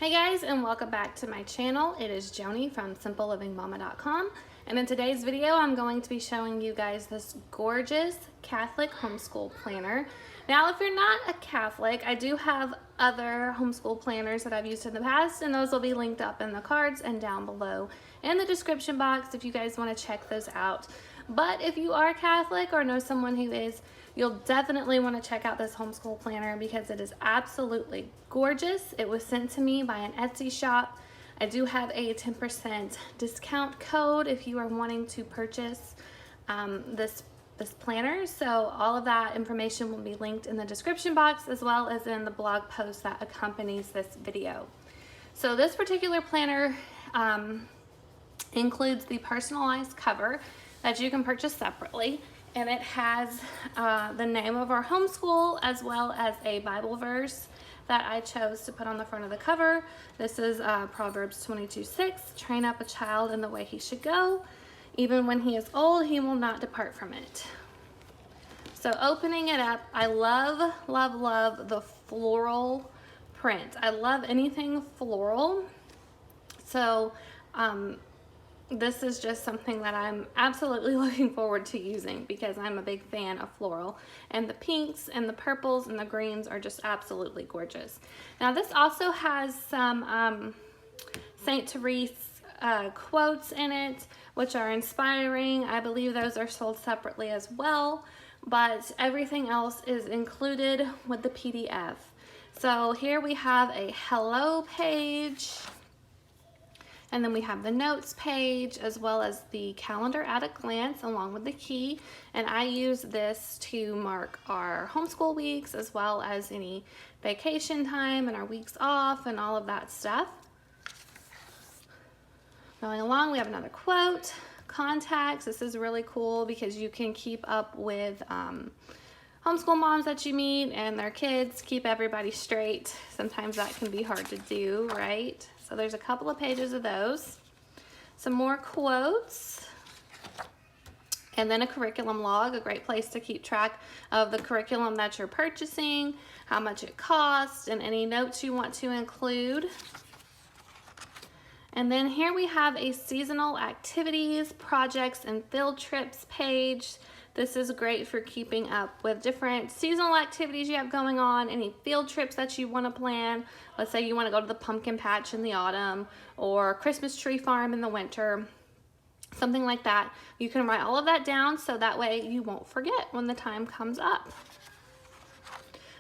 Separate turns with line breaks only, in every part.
Hey guys, and welcome back to my channel. It is Joanie from simplelivingmama.com, and in today's video I'm going to be showing you guys this gorgeous Catholic homeschool planner. Now if you're not a Catholic, I do have other homeschool planners that I've used in the past, and those will be linked up in the cards and down below in the description box if you guys want to check those out. But if you are Catholic or know someone who is, you'll definitely want to check out this homeschool planner because it is absolutely gorgeous. It was sent to me by an Etsy shop. I do have a 10% discount code if you are wanting to purchase this planner. So all of that information will be linked in the description box as well as in the blog post that accompanies this video. So this particular planner includes the personalized cover that you can purchase separately. And it has the name of our homeschool as well as a Bible verse that I chose to put on the front of the cover. This is Proverbs 22:6, train up a child in the way he should go. Even when he is old, he will not depart from it. So opening it up, I love, love, love the floral print. I love anything floral. So this is just something that I'm absolutely looking forward to using because I'm a big fan of floral, and the pinks and the purples and the greens are just absolutely gorgeous. Now this also has some St. Therese quotes in it, which are inspiring. I believe those are sold separately as well, but everything else is included with the PDF. So here we have a hello page, and then we have the notes page as well as the calendar at a glance along with the key. And I use this to mark our homeschool weeks as well as any vacation time and our weeks off and all of that stuff. Going along, we have another quote, contacts. This is really cool because you can keep up with homeschool moms that you meet and their kids, keep everybody straight. Sometimes that can be hard to do, right? So there's a couple of pages of those. Some more quotes. And then a curriculum log, a great place to keep track of the curriculum that you're purchasing, how much it costs, and any notes you want to include. And then here we have a seasonal activities, projects, and field trips page. This is great for keeping up with different seasonal activities you have going on, any field trips that you want to plan. Let's say you want to go to the pumpkin patch in the autumn or Christmas tree farm in the winter, something like that. You can write all of that down so that way you won't forget when the time comes up.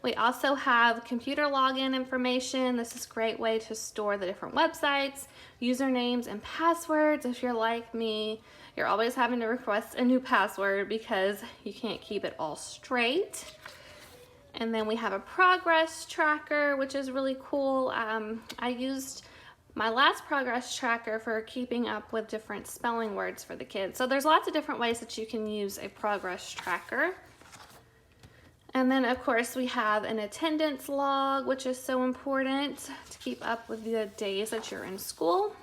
We also have computer login information. This is a great way to store the different websites, usernames, and passwords. If you're like me, you're always having to request a new password because you can't keep it all straight. And then we have a progress tracker, which is really cool. I used my last progress tracker for keeping up with different spelling words for the kids. So there's lots of different ways that you can use a progress tracker. And then of course we have an attendance log, which is so important to keep up with the days that you're in school.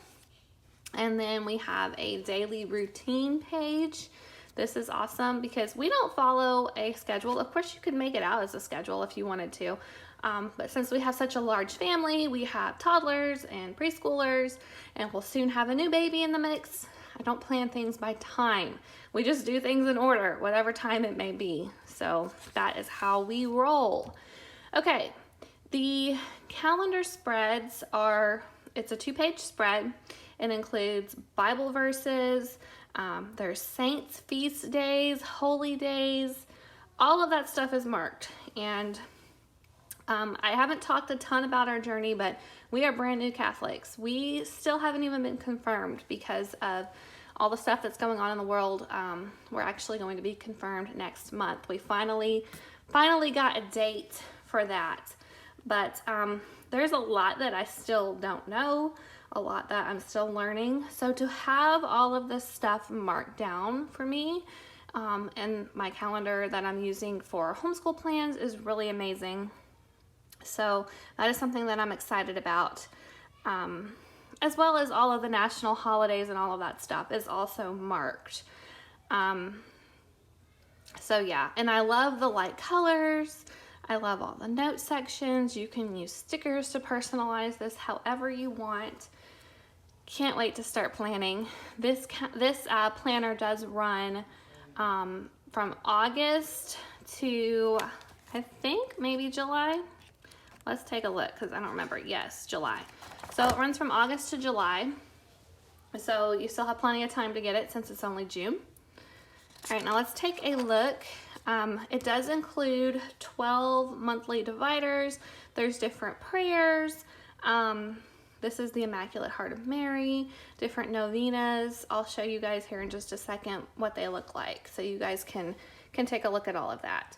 And then we have a daily routine page. This is awesome because we don't follow a schedule. Of course you could make it out as a schedule if you wanted to. But since we have such a large family, we have toddlers and preschoolers, and we'll soon have a new baby in the mix. I don't plan things by time. We just do things in order, whatever time it may be. So that is how we roll. Okay, the calendar spreads are, it's a 2-page spread. It includes Bible verses, there's saints, feast days, holy days, all of that stuff is marked. And I haven't talked a ton about our journey, but we are brand new Catholics. We still haven't even been confirmed because of all the stuff that's going on in the world. We're actually going to be confirmed next month. We finally got a date for that. But there's a lot that I still don't know, a lot that I'm still learning. So to have all of this stuff marked down for me and my calendar that I'm using for homeschool plans is really amazing. So that is something that I'm excited about. As well as all of the national holidays and all of that stuff is also marked. So yeah, and I love the light colors. I love all the note sections. You can use stickers to personalize this however you want. Can't wait to start planning. This planner does run from August to, I think, maybe July. Let's take a look because I don't remember. Yes, July. So it runs from August to July. So you still have plenty of time to get it since it's only June. All right, now let's take a look. It does include 12 monthly dividers. There's different prayers. This is the Immaculate Heart of Mary, different novenas. I'll show you guys here in just a second what they look like, so you guys can take a look at all of that.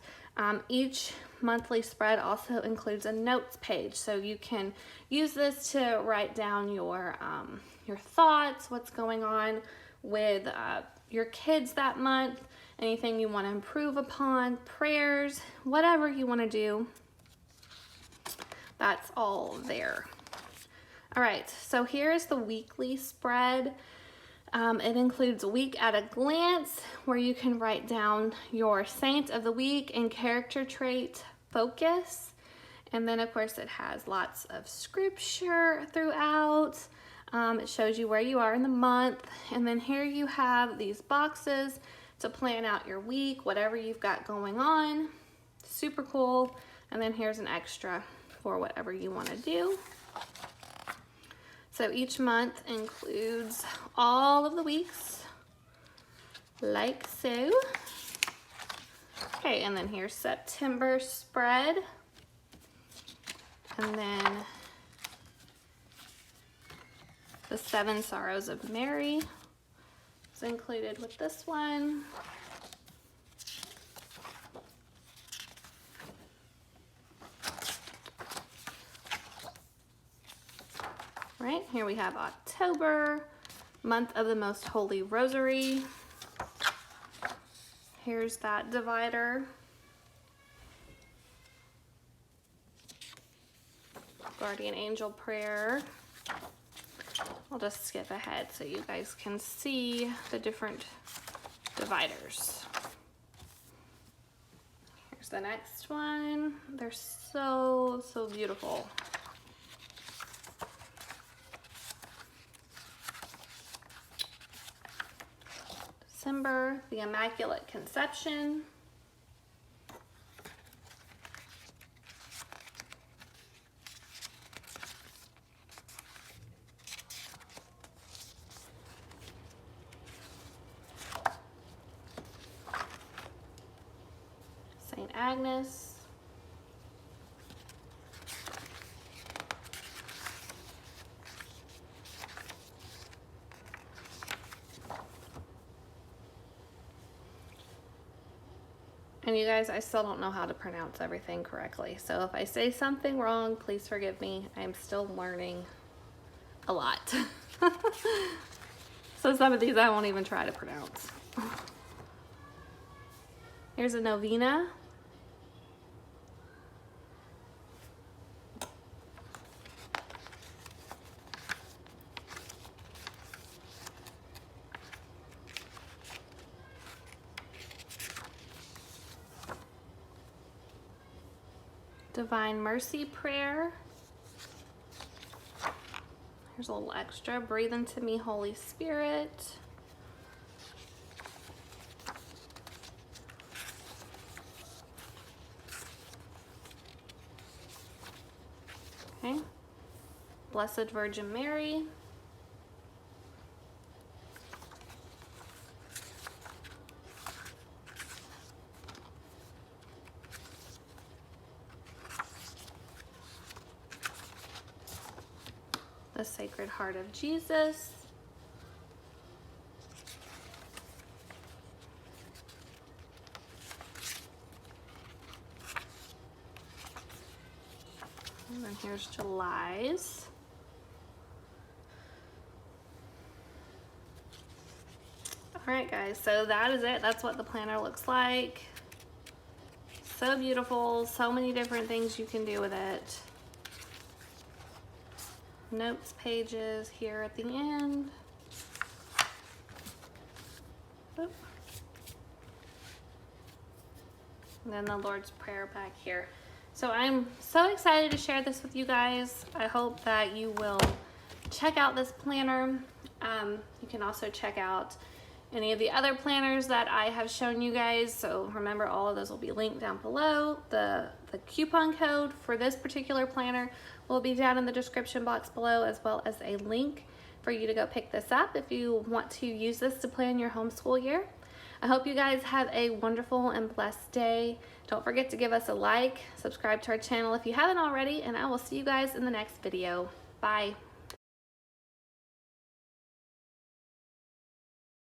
Each monthly spread also includes a notes page, so you can use this to write down your thoughts, what's going on with your kids that month, anything you want to improve upon, prayers, whatever you want to do, that's all there. All right, so here's the weekly spread. It includes week at a glance, where you can write down your saint of the week and character trait focus. And then of course it has lots of scripture throughout. It shows you where you are in the month. And then here you have these boxes to plan out your week, whatever you've got going on. Super cool. And then here's an extra for whatever you want to do. So each month includes all of the weeks, like so. Okay, and then here's September spread. And then the 7 Sorrows of Mary is included with this one. Right, here we have October, month of the Most Holy Rosary. Here's that divider. Guardian Angel Prayer. I'll just skip ahead so you guys can see the different dividers. Here's the next one. They're so beautiful. December, the Immaculate Conception. Saint Agnes. And you guys, I still don't know how to pronounce everything correctly. So if I say something wrong, please forgive me. I'm still learning a lot. So some of these I won't even try to pronounce. Here's a novena. Divine Mercy Prayer. Here's a little extra. Breathe into me, Holy Spirit. Okay. Blessed Virgin Mary. The Sacred Heart of Jesus. And then here's July's. All right, guys, so that is it. That's what the planner looks like. So beautiful, so many different things you can do with it. Notes pages here at the end. Oop. And then the Lord's Prayer back here. So I'm so excited to share this with you guys. I hope that you will check out this planner. You can also check out any of the other planners that I have shown you guys. So remember, all of those will be linked down below. The coupon code for this particular planner will be down in the description box below, as well as a link for you to go pick this up if you want to use this to plan your homeschool year. I hope you guys have a wonderful and blessed day. Don't forget to give us a like, subscribe to our channel if you haven't already, and I will see you guys in the next video. Bye.